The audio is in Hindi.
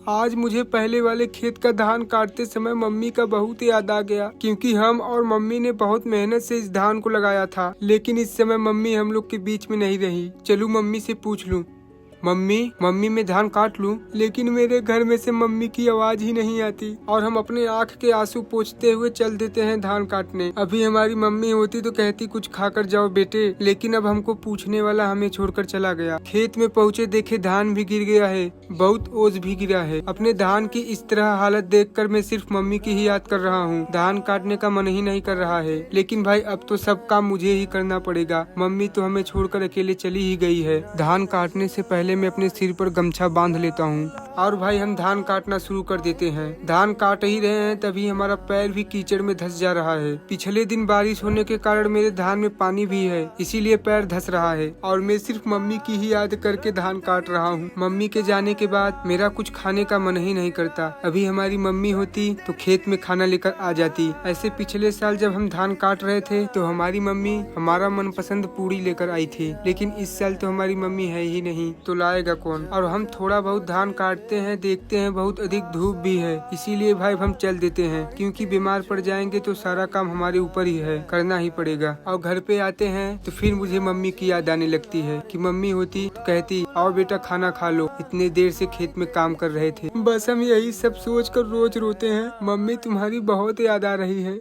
आज मुझे पहले वाले खेत का धान काटते समय मम्मी का बहुत याद आ गया, क्योंकि हम और मम्मी ने बहुत मेहनत से इस धान को लगाया था। लेकिन इस समय मम्मी हम लोग के बीच में नहीं रही। चलूं मम्मी से पूछ लूं। मम्मी मैं धान काट लूं, लेकिन मेरे घर में से मम्मी की आवाज ही नहीं आती और हम अपने आंख के आंसू पोंछते हुए चल देते हैं धान काटने। अभी हमारी मम्मी होती तो कहती कुछ खाकर जाओ बेटे, लेकिन अब हमको पूछने वाला हमें छोड़कर चला गया। खेत में पहुँचे देखे धान भी गिर गया है, बहुत ओस भी गिरा है। अपने धान की इस तरह हालत देखकर मैं सिर्फ मम्मी की ही याद कर रहा हूँ। धान काटने का मन ही नहीं कर रहा है, लेकिन भाई अब तो सब काम मुझे ही करना पड़ेगा। मम्मी तो हमें छोड़कर अकेले चली ही गई है। धान काटने से पहले मैं अपने सिर पर गमछा बांध लेता हूँ और भाई हम धान काटना शुरू कर देते हैं। धान काट ही रहे हैं तभी हमारा पैर भी कीचड़ में धंस जा रहा है। पिछले दिन बारिश होने के कारण मेरे धान में पानी भी है, इसीलिए पैर धंस रहा है और मैं सिर्फ मम्मी की ही याद करके धान काट रहा हूँ। मम्मी के जाने के बाद मेरा कुछ खाने का मन ही नहीं करता। अभी हमारी मम्मी होती तो खेत में खाना लेकर आ जाती। ऐसे पिछले साल जब हम धान काट रहे थे तो हमारी मम्मी हमारा मनपसंद पूड़ी लेकर आई थी, लेकिन इस साल तो हमारी मम्मी है ही नहीं, तो लाएगा कौन। और हम थोड़ा बहुत धान काटते हैं, देखते हैं बहुत अधिक धूप भी है, इसीलिए भाई हम चल देते हैं, क्योंकि बीमार पड़ जाएंगे तो सारा काम हमारे ऊपर ही है, करना ही पड़ेगा। और घर पे आते हैं तो फिर मुझे मम्मी की याद आने लगती है कि मम्मी होती तो कहती आओ बेटा खाना खा लो, इतने देर से खेत में काम कर रहे थे। बस हम यही सब सोच कर रोज रोते हैं। मम्मी तुम्हारी बहुत याद आ रही है।